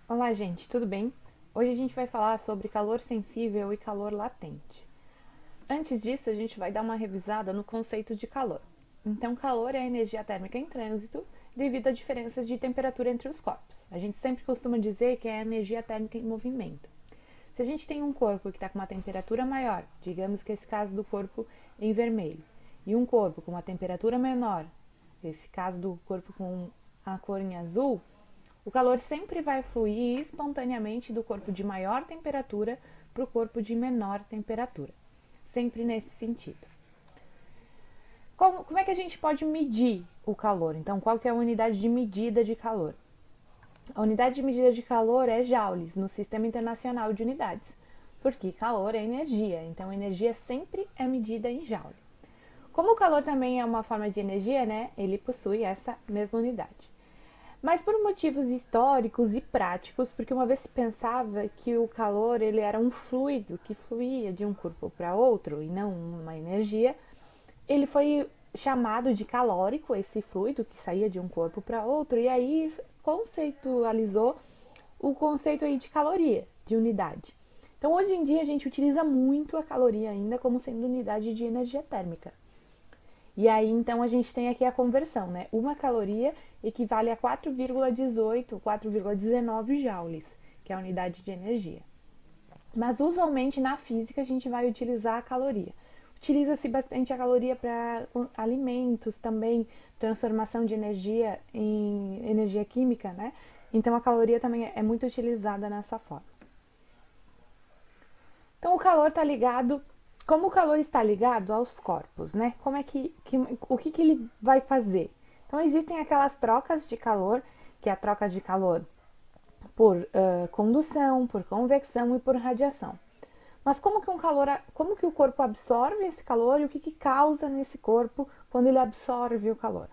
Olá, gente, tudo bem? Hoje a gente vai falar sobre calor sensível e calor latente. Antes disso, a gente vai dar uma revisada no conceito de calor. Então, calor é a energia térmica em trânsito devido à diferença de temperatura entre os corpos. A gente sempre costuma dizer que é a energia térmica em movimento. Se a gente tem um corpo que está com uma temperatura maior, digamos que esse caso do corpo em vermelho, e um corpo com uma temperatura menor, esse caso do corpo com a cor em azul, o calor sempre vai fluir espontaneamente do corpo de maior temperatura para o corpo de menor temperatura. Sempre nesse sentido. Como é que a gente pode medir o calor? Então, qual que é a unidade de medida de calor? A unidade de medida de calor é joules no Sistema Internacional de Unidades, porque calor é energia, então energia sempre é medida em joule. Como o calor também é uma forma de energia, né, ele possui essa mesma unidade. Mas por motivos históricos e práticos, porque uma vez se pensava que o calor ele era um fluido que fluía de um corpo para outro e não uma energia, ele foi chamado de calórico, esse fluido que saía de um corpo para outro, e aí conceitualizou o conceito aí de caloria, de unidade. Então hoje em dia a gente utiliza muito a caloria ainda como sendo unidade de energia térmica. E aí, então, a gente tem aqui a conversão, né? Uma caloria equivale a 4,18, 4,19 joules, que é a unidade de energia. Mas, usualmente, na física, a gente vai utilizar a caloria. Utiliza-se bastante a caloria para alimentos, também transformação de energia em energia química, né? Então, a caloria também é muito utilizada nessa forma. Então, o calor está ligado. Como o calor está ligado aos corpos, né? Como é o que ele vai fazer? Então, existem aquelas trocas de calor, que é a troca de calor por condução, por convecção e por radiação. Mas como que o corpo absorve esse calor e o que causa nesse corpo quando ele absorve o calor?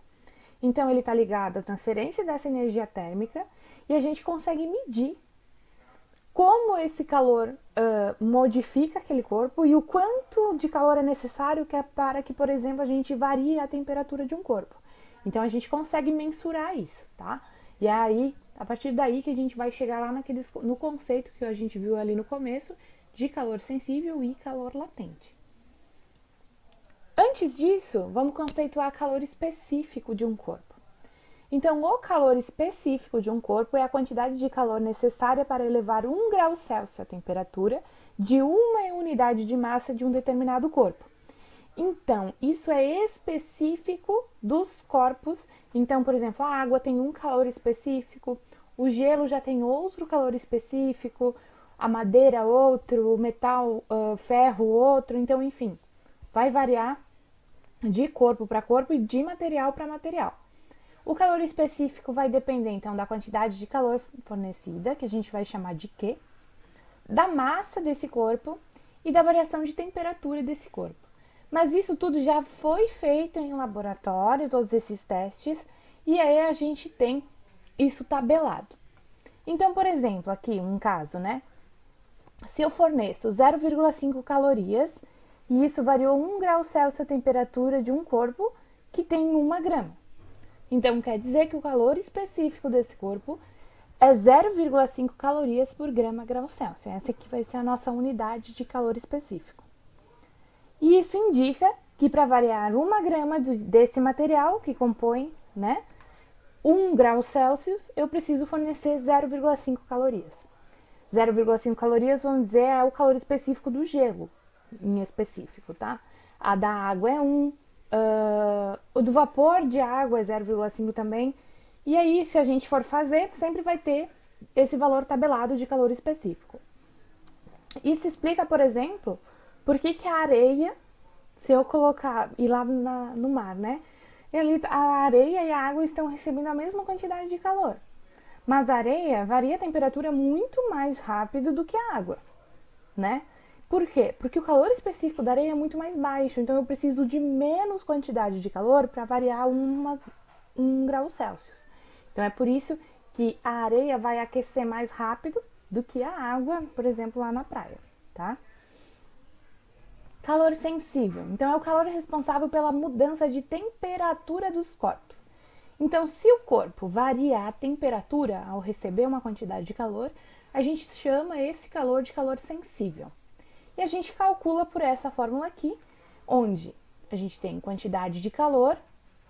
Então, ele está ligado à transferência dessa energia térmica e a gente consegue medir como esse calor modifica aquele corpo e o quanto de calor é necessário para que, por exemplo, a gente varie a temperatura de um corpo. Então a gente consegue mensurar isso, tá? E é aí, a partir daí que a gente vai chegar lá no conceito que a gente viu ali no começo de calor sensível e calor latente. Antes disso, vamos conceituar calor específico de um corpo. Então, o calor específico de um corpo é a quantidade de calor necessária para elevar 1 grau Celsius a temperatura de uma unidade de massa de um determinado corpo. Então, isso é específico dos corpos. Então, por exemplo, a água tem um calor específico, o gelo já tem outro calor específico, a madeira outro, o metal, ferro outro. Então, enfim, vai variar de corpo para corpo e de material para material. O calor específico vai depender, então, da quantidade de calor fornecida, que a gente vai chamar de Q, da massa desse corpo e da variação de temperatura desse corpo. Mas isso tudo já foi feito em laboratório, todos esses testes, e aí a gente tem isso tabelado. Então, por exemplo, aqui um caso, né? Se eu forneço 0,5 calorias e isso variou 1 grau Celsius a temperatura de um corpo que tem 1 grama. Então, quer dizer que o calor específico desse corpo é 0,5 calorias por grau Celsius. Essa aqui vai ser a nossa unidade de calor específico. E isso indica que para variar 1 grama desse material que compõe, né, 1 grau Celsius, eu preciso fornecer 0,5 calorias. 0,5 calorias, vamos dizer, é o calor específico do gelo, em específico, tá? A da água é 1, o do vapor de água é 0,5 também. E aí, se a gente for fazer, sempre vai ter esse valor tabelado de calor específico. Isso explica, por exemplo, por que a areia, se eu colocar, ir lá no mar, né? A areia e a água estão recebendo a mesma quantidade de calor. Mas a areia varia a temperatura muito mais rápido do que a água, né? Por quê? Porque o calor específico da areia é muito mais baixo, então eu preciso de menos quantidade de calor para variar 1 grau Celsius. Então é por isso que a areia vai aquecer mais rápido do que a água, por exemplo, lá na praia, tá? Calor sensível. Então é o calor responsável pela mudança de temperatura dos corpos. Então, se o corpo varia a temperatura ao receber uma quantidade de calor, a gente chama esse calor de calor sensível. E a gente calcula por essa fórmula aqui, onde a gente tem quantidade de calor,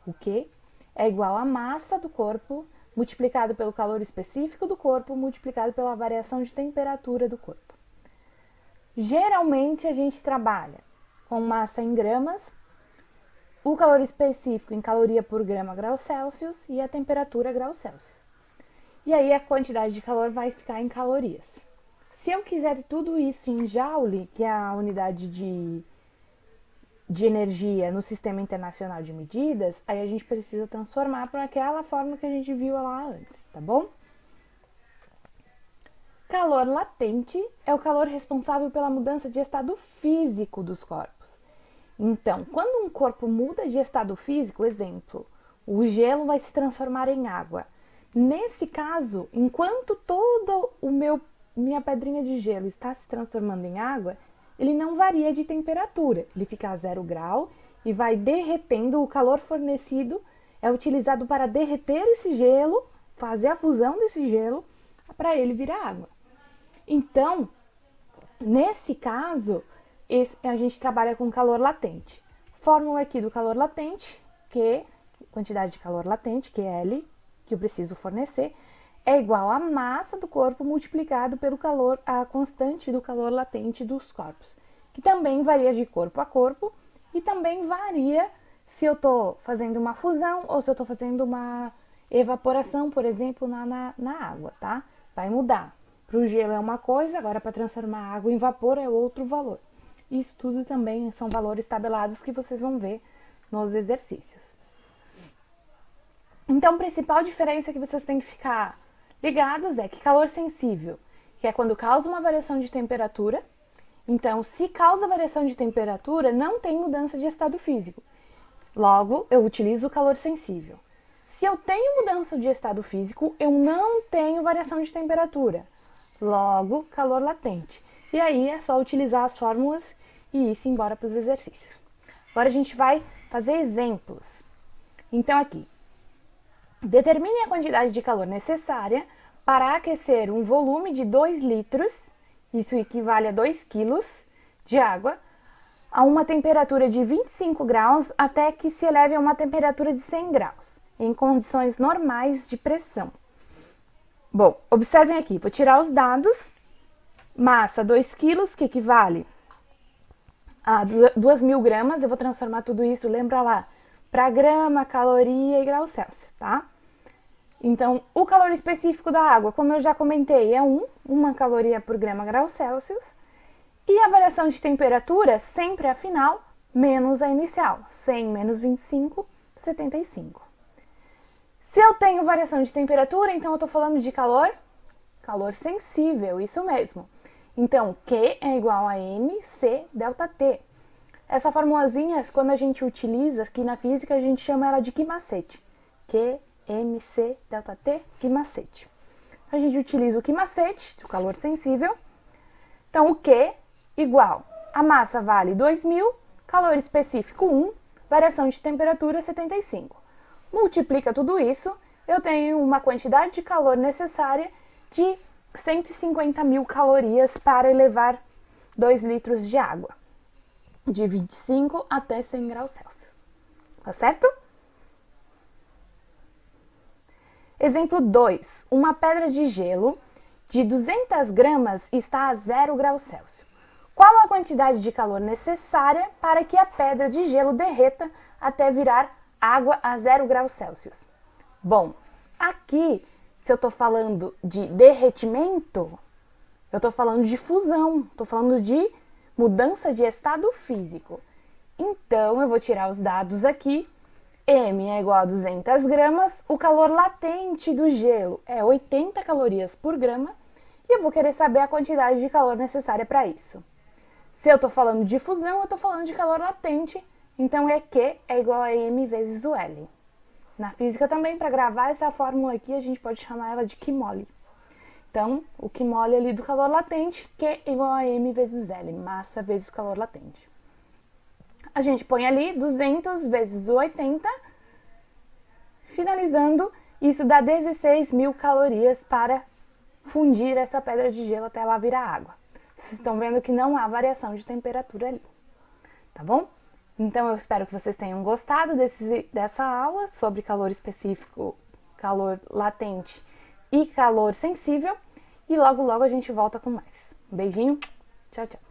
o Q, é igual a massa do corpo multiplicado pelo calor específico do corpo multiplicado pela variação de temperatura do corpo. Geralmente a gente trabalha com massa em gramas, o calor específico em caloria por grama graus Celsius e a temperatura graus Celsius. E aí a quantidade de calor vai ficar em calorias. Se eu quiser tudo isso em joule, que é a unidade de energia no Sistema Internacional de Medidas, aí a gente precisa transformar para aquela fórmula que a gente viu lá antes, tá bom? Calor latente é o calor responsável pela mudança de estado físico dos corpos. Então, quando um corpo muda de estado físico, exemplo, o gelo vai se transformar em água. Nesse caso, enquanto toda minha pedrinha de gelo está se transformando em água, ele não varia de temperatura, ele fica a 0 grau e vai derretendo. O calor fornecido é utilizado para derreter esse gelo, fazer a fusão desse gelo para ele virar água. Então, nesse caso, a gente trabalha com calor latente. Fórmula aqui do calor latente, Q, quantidade de calor latente, QL, que eu preciso fornecer, é igual à massa do corpo multiplicado pelo calor, a constante do calor latente dos corpos, que também varia de corpo a corpo e também varia se eu estou fazendo uma fusão ou se eu estou fazendo uma evaporação, por exemplo, na água, tá? Vai mudar. Para o gelo é uma coisa, agora para transformar a água em vapor é outro valor. Isso tudo também são valores tabelados que vocês vão ver nos exercícios. Então, a principal diferença que vocês têm que ficar ligados é que calor sensível, que é quando causa uma variação de temperatura. Então, se causa variação de temperatura, não tem mudança de estado físico. Logo, eu utilizo o calor sensível. Se eu tenho mudança de estado físico, eu não tenho variação de temperatura. Logo, calor latente. E aí é só utilizar as fórmulas e ir-se embora para os exercícios. Agora a gente vai fazer exemplos. Então aqui, determine a quantidade de calor necessária para aquecer um volume de 2 litros, isso equivale a 2 quilos de água, a uma temperatura de 25 graus até que se eleve a uma temperatura de 100 graus, em condições normais de pressão. Bom, observem aqui, vou tirar os dados. Massa 2 quilos, que equivale a 2.000 gramas. Eu vou transformar tudo isso, lembra lá, para grama, caloria e grau Celsius, tá? Então, o calor específico da água, como eu já comentei, é 1 caloria por grama grau Celsius. E a variação de temperatura, sempre a final, menos a inicial. 100 menos 25, 75. Se eu tenho variação de temperatura, então eu estou falando de calor sensível, isso mesmo. Então, Q é igual a MC delta T. Essa formulazinha, quando a gente utiliza aqui na física, a gente chama ela de Q-macete. Q, MC delta T, Q-macete. A gente utiliza o Q-macete, o calor sensível. Então, o Q igual a massa vale 2.000, calor específico 1, variação de temperatura 75. Multiplica tudo isso, eu tenho uma quantidade de calor necessária de 150.000 calorias para elevar 2 litros de água, de 25 até 100 graus Celsius. Tá certo? Exemplo 2. Uma pedra de gelo de 200 gramas está a 0 graus Celsius. Qual a quantidade de calor necessária para que a pedra de gelo derreta até virar água a 0 graus Celsius? Bom, aqui, se eu estou falando de derretimento, eu estou falando de fusão, estou falando de mudança de estado físico. Então, eu vou tirar os dados aqui. M é igual a 200 gramas, o calor latente do gelo é 80 calorias por grama e eu vou querer saber a quantidade de calor necessária para isso. Se eu estou falando de fusão, eu estou falando de calor latente, então é Q é igual a M vezes o L. Na física também, para gravar essa fórmula aqui, a gente pode chamar ela de Q-mole. Então, o Q-mole ali do calor latente, Q é igual a M vezes L, massa vezes calor latente. A gente põe ali 200 vezes o 80, Finalizando, isso dá 16.000 calorias para fundir essa pedra de gelo até ela virar água. Vocês estão vendo que não há variação de temperatura ali, tá bom? Então, eu espero que vocês tenham gostado dessa aula sobre calor específico, calor latente e calor sensível. E logo, logo a gente volta com mais. Um beijinho, tchau, tchau!